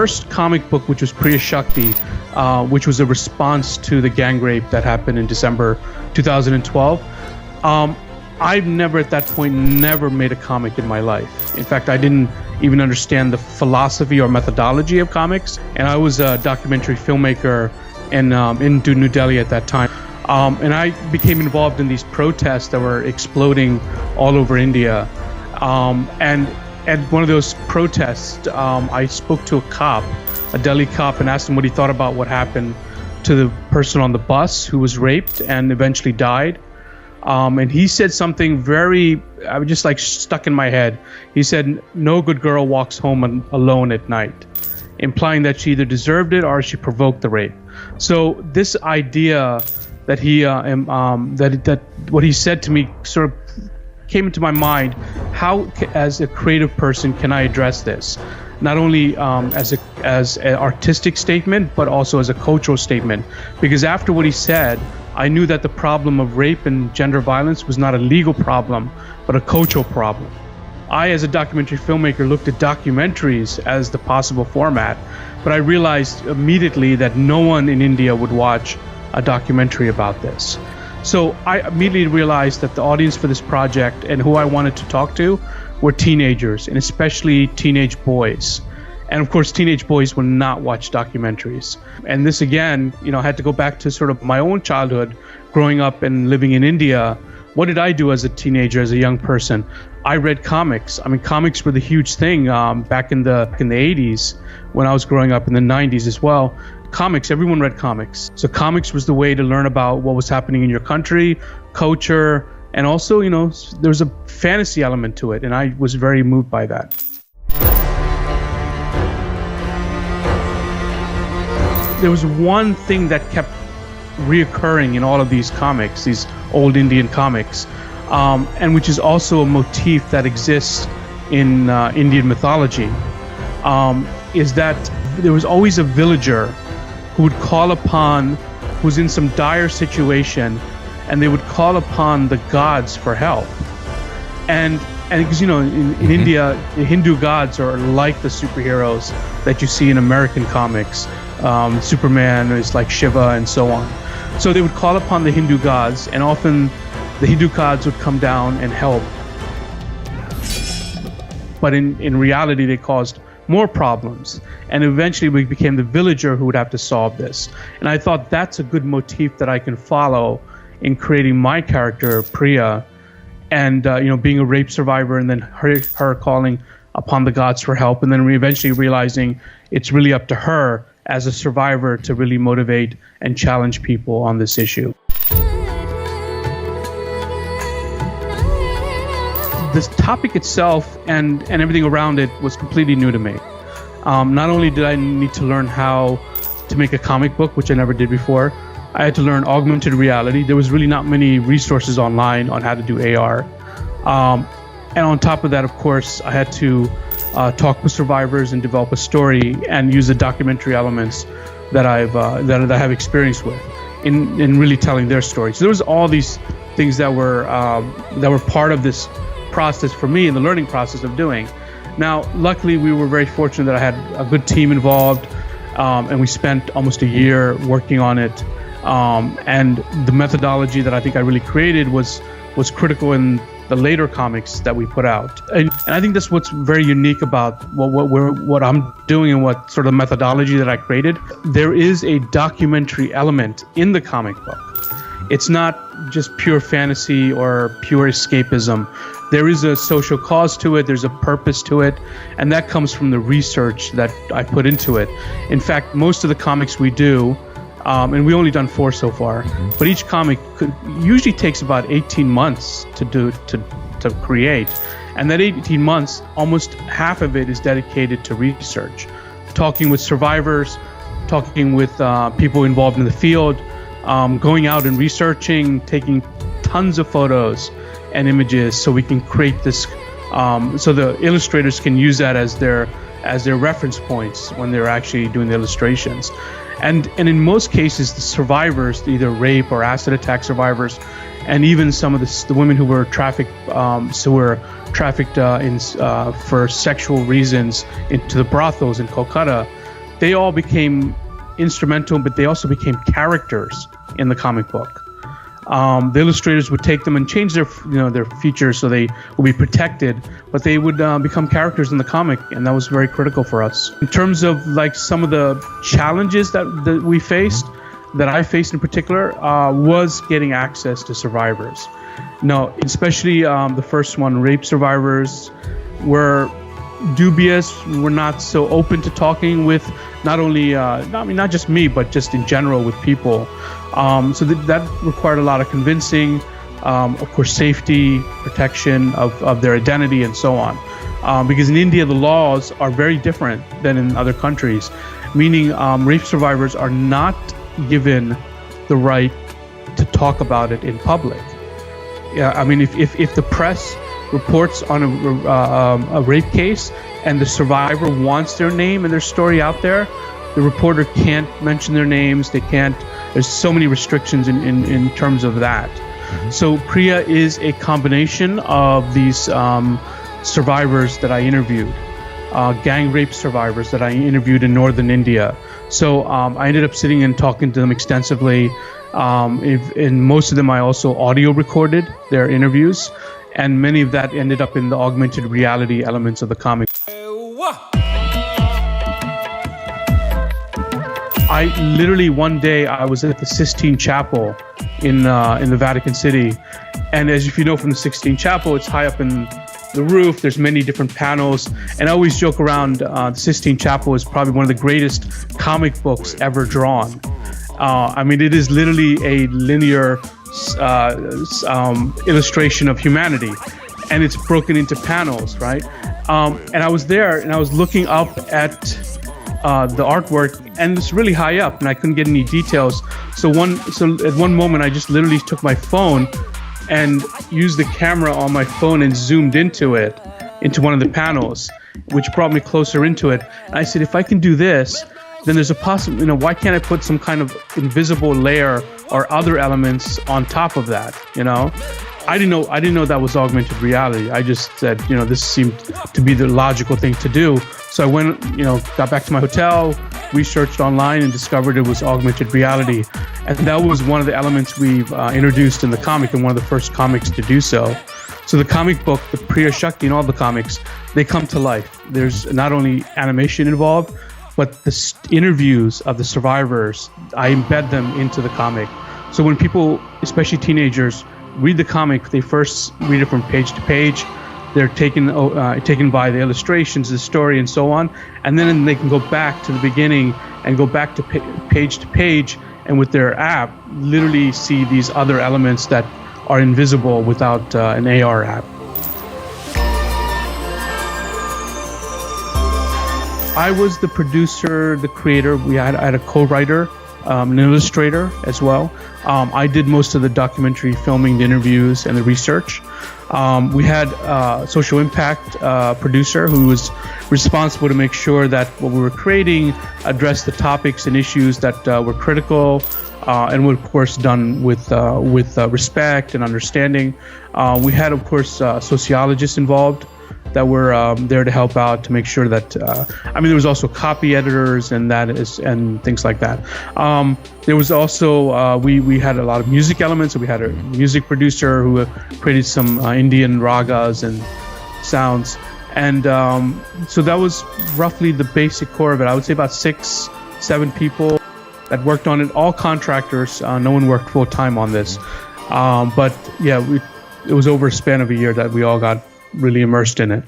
first comic book, which was Priya Shakti, which was a response to the gang rape that happened in December 2012. I've never at that point made a comic in my life. In fact, I didn't even understand the philosophy or methodology of comics. And I was a documentary filmmaker in New Delhi at that time. And I became involved in these protests that were exploding all over India. And at one of those protests, I spoke to a cop, a Delhi cop, and asked him what he thought about what happened to the person on the bus who was raped and eventually died. And he said something I was just like stuck in my head. He said, "No good girl walks home alone at night," implying that she either deserved it or she provoked the rape. So this idea that what he said to me sort of came into my mind. How, as a creative person, can I address this? Not only as an artistic statement, but also as a cultural statement. Because after what he said, I knew that the problem of rape and gender violence was not a legal problem, but a cultural problem. I, as a documentary filmmaker, looked at documentaries as the possible format, but I realized immediately that no one in India would watch a documentary about this. So I immediately realized that the audience for this project and who I wanted to talk to were teenagers, and especially teenage boys. And of course, teenage boys will not watch documentaries. And this again, had to go back to sort of my own childhood, growing up and living in India. What did I do as a teenager, as a young person? I read comics. I mean, comics were the huge thing back in the 80s when I was growing up, in the 90s as well. Comics, everyone read comics. So comics was the way to learn about what was happening in your country, culture, and also, there was a fantasy element to it, and I was very moved by that. There was one thing that kept reoccurring in all of these comics, these old Indian comics, and which is also a motif that exists in Indian mythology, is that there was always a villager who would call upon, who's in some dire situation, and they would call upon the gods for help. And because, in India, the Hindu gods are like the superheroes that you see in American comics. Superman is like Shiva and so on. So they would call upon the Hindu gods, and often the Hindu gods would come down and help. But in reality, they caused more problems. And eventually we became the villager who would have to solve this. And I thought that's a good motif that I can follow in creating my character, Priya, and being a rape survivor, and then her calling upon the gods for help, and then eventually realizing it's really up to her as a survivor to really motivate and challenge people on this issue. This topic itself and everything around it was completely new to me. Not only did I need to learn how to make a comic book, which I never did before, I had to learn augmented reality. There was really not many resources online on how to do AR. And on top of that, of course, I had to talk with survivors and develop a story and use the documentary elements that I have experience with in really telling their story. So there was all these things that were part of this process for me, in the learning process of doing. Now, luckily, we were very fortunate that I had a good team involved, and we spent almost a year working on it. And the methodology that I think I really created was critical in the later comics that we put out. And I think that's what's very unique about what I'm doing and what sort of methodology that I created. There is a documentary element in the comic book. It's not just pure fantasy or pure escapism. There is a social cause to it, there's a purpose to it, and that comes from the research that I put into it. In fact, most of the comics we do, and we only done 4 so far, but each comic usually takes about 18 months to create. And that 18 months, almost half of it is dedicated to research, talking with survivors, talking with people involved in the field, going out and researching, taking tons of photos and images so we can create this, so the illustrators can use that as their reference points when they're actually doing the illustrations. And in most cases, the survivors, either rape or acid attack survivors, and even some of the women who were trafficked, for sexual reasons into the brothels in Kolkata, they all became instrumental, but they also became characters in the comic book. The illustrators would take them and change their features so they would be protected, but they would become characters in the comic, and that was very critical for us. In terms of like some of the challenges that we faced, that I faced in particular, was getting access to survivors. No, especially the first one, rape survivors were dubious. We're not so open to talking with not only, not just me, but just in general with people. So that required a lot of convincing, of course, safety, protection of their identity, and so on. Because in India, the laws are very different than in other countries, meaning rape survivors are not given the right to talk about it in public. Yeah, I mean, if the press reports on a rape case and the survivor wants their name and their story out there, the reporter can't mention their names. They can't. There's so many restrictions in terms of that. Mm-hmm. So Priya is a combination of these survivors that I interviewed, gang rape survivors that I interviewed in northern India. So I ended up sitting and talking to them extensively. In most of them, I also audio recorded their interviews, and many of that ended up in the augmented reality elements of the comic. I literally, one day I was at the Sistine Chapel in the Vatican City, and as if you know from the Sistine Chapel, it's high up in the roof. There's many different panels, and I always joke around. The Sistine Chapel is probably one of the greatest comic books ever drawn. I mean, it is literally a linear illustration of humanity, and it's broken into panels, right? And I was there, and I was looking up at the artwork, and it's really high up, and I couldn't get any details. So at one moment, I just literally took my phone and used the camera on my phone and zoomed into one of the panels, which brought me closer into it. And I said, if I can do this, then there's a possible, why can't I put some kind of invisible layer or other elements on top of that? I didn't know that was augmented reality. I just said, this seemed to be the logical thing to do. So I went, got back to my hotel, researched online, and discovered it was augmented reality. And that was one of the elements we've introduced in the comic, and one of the first comics to do so. So the comic book, the Priya Shakti and all the comics, they come to life. There's not only animation involved, but the interviews of the survivors, I embed them into the comic. So when people, especially teenagers, read the comic, they first read it from page to page. They're taken by the illustrations, the story, and so on. And then they can go back to the beginning and go back to page to page, and with their app, literally see these other elements that are invisible without an AR app. I was the producer, the creator. I had a co-writer, an illustrator as well. I did most of the documentary filming, the interviews, and the research. We had a social impact producer who was responsible to make sure that what we were creating addressed the topics and issues that were critical, and were, of course, done with respect and understanding. We had, of course, sociologists involved that were there to help out, to make sure that there was also copy editors and things like that. There was also we had a lot of music elements. So we had a music producer who created some Indian ragas and sounds, and so that was roughly the basic core of it. I would say about 6-7 people that worked on it, all contractors. No one worked full time on this, but yeah, it was over a span of a year that we all got really immersed in it.